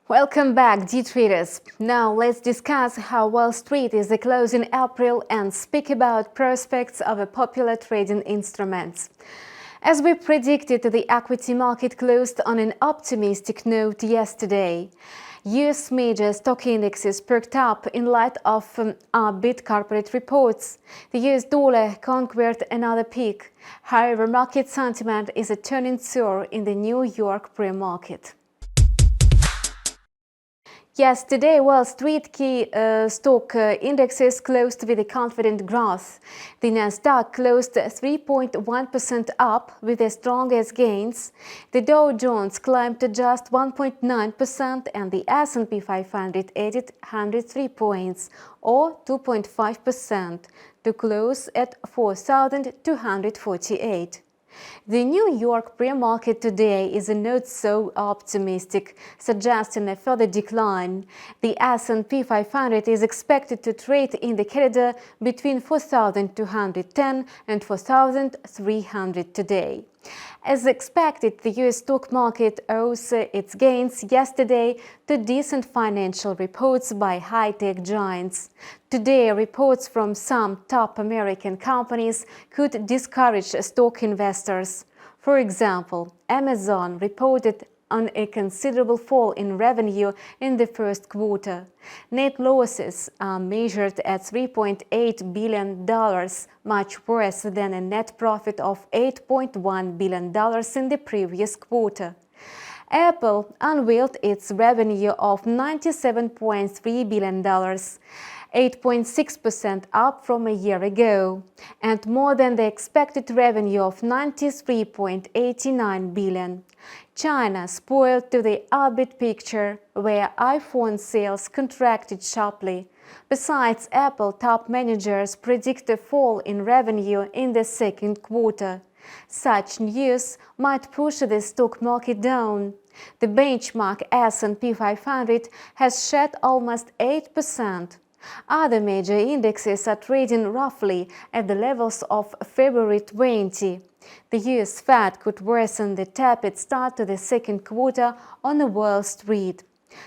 Welcome back, D-traders. Now let's discuss how Wall Street is closing April and speak about prospects of a popular trading instruments. As we predicted, the equity market closed on an optimistic note yesterday. US major stock indexes perked up in light of upbeat corporate reports. The US dollar conquered another peak. However, market sentiment is turning sour in the New York pre-market. Yesterday, Wall Street key stock indexes closed with a confident growth. The Nasdaq closed 3.1% up with the strongest gains. The Dow Jones climbed to just 1.9% and the S&P 500 added 103 points, or 2.5%, to close at 4,248. The New York pre-market today is not so optimistic, suggesting a further decline. The S&P 500 is expected to trade in the corridor between 4,210 and 4,300 today. As expected, the US stock market owes its gains yesterday to decent financial reports by high-tech giants. Today, reports from some top American companies could discourage stock investors. For example, Amazon reported on a considerable fall in revenue in the first quarter. Net losses are measured at $3.8 billion, much worse than a net profit of $8.1 billion in the previous quarter. Apple unveiled its revenue of $97.3 billion, 8.6% up from a year ago, and more than the expected revenue of $93.89 billion. China spoiled to the upbeat picture, where iPhone sales contracted sharply. Besides, Apple top managers predict a fall in revenue in the second quarter. Such news might push the stock market down. The benchmark S&P 500 has shed almost 8%. Other major indexes are trading roughly at the levels of February 20. The US Fed could worsen the tepid start to the second quarter on Wall Street.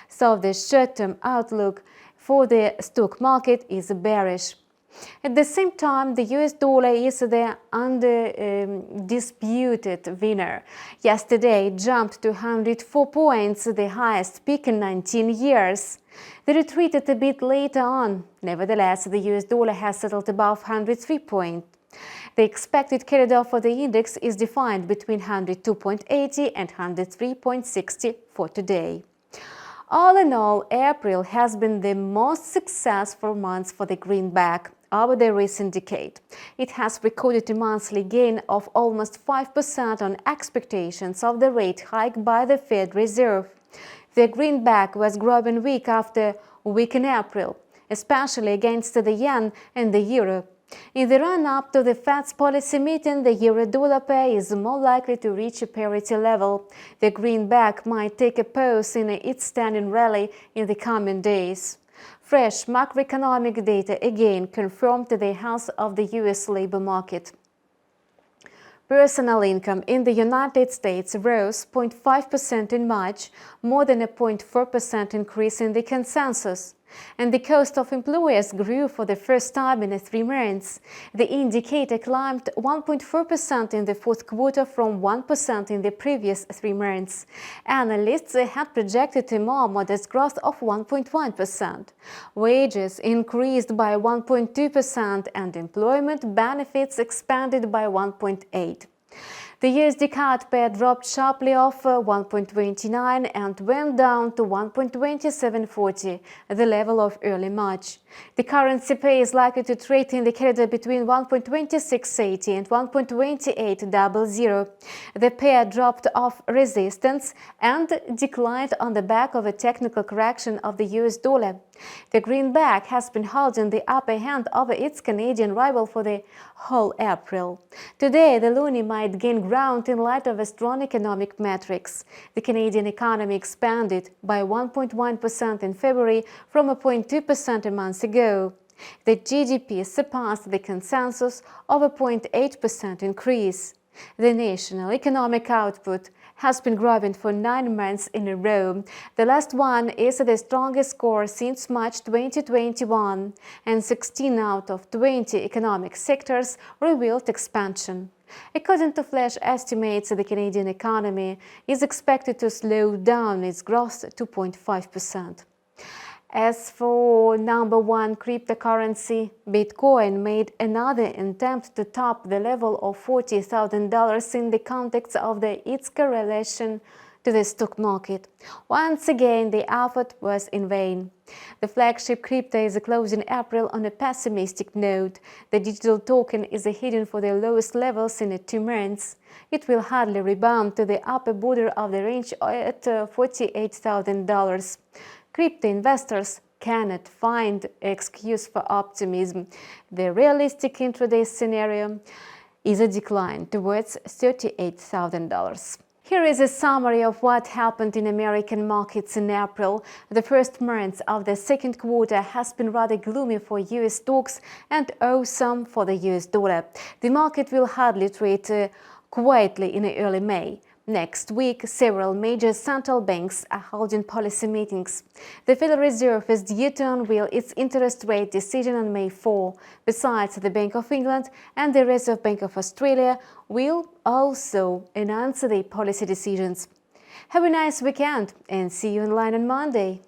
So the short-term outlook for the stock market is bearish. At the same time, the US dollar is the undisputed winner. Yesterday, it jumped to 104 points, the highest peak in 19 years. They retreated a bit later on. Nevertheless, the US dollar has settled above 103 points. The expected corridor for the index is defined between 102.80 and 103.60 for today. All in all, April has been the most successful month for the greenback over the recent decade. It has recorded a monthly gain of almost 5% on expectations of the rate hike by the Fed Reserve. The greenback was growing week after week in April, especially against the yen and the euro. In the run-up to the Fed's policy meeting, the euro-dollar pair is more likely to reach a parity level. The greenback might take a pause in its standing rally in the coming days. Fresh macroeconomic data again confirmed the health of the US labor market. Personal income in the United States rose 0.5% in March, more than a 0.4% increase in the consensus. And the cost of employers grew for the first time in 3 months. The indicator climbed 1.4% in the fourth quarter from 1% in the previous 3 months. Analysts had projected a more modest growth of 1.1%. Wages increased by 1.2% and employment benefits expanded by 1.8%. The USD CAD pair dropped sharply off 1.29 and went down to 1.2740, the level of early March. The currency pair is likely to trade in the corridor between 1.2680 and 1.2800. The pair dropped off resistance and declined on the back of a technical correction of the US dollar. The greenback has been holding the upper hand over its Canadian rival for the whole April. Today, the loonie might gain ground in light of strong economic metrics. The Canadian economy expanded by 1.1% in February from 0.2% a month ago. The GDP surpassed the consensus of a 0.8% increase. The national economic output has been growing for 9 months in a row. The last one is the strongest score since March 2021, and 16 out of 20 economic sectors revealed expansion. According to flash estimates, the Canadian economy is expected to slow down its growth to 2.5%. As for number one cryptocurrency, Bitcoin made another attempt to top the level of $40,000 in the context of its correlation to the stock market. Once again, the effort was in vain. The flagship crypto is closing April on a pessimistic note. The digital token is heading for the lowest levels in 2 months. It will hardly rebound to the upper border of the range at $48,000. Crypto investors cannot find an excuse for optimism. The realistic intraday scenario is a decline towards $38,000. Here is a summary of what happened in American markets in April. The first month of the second quarter has been rather gloomy for US stocks and awesome for the US dollar. The market will hardly trade quietly in early May. Next week, several major central banks are holding policy meetings. The Federal Reserve is due to unveil its interest rate decision on May 4. Besides, the Bank of England and the Reserve Bank of Australia will also announce their policy decisions. Have a nice weekend and see you online on Monday.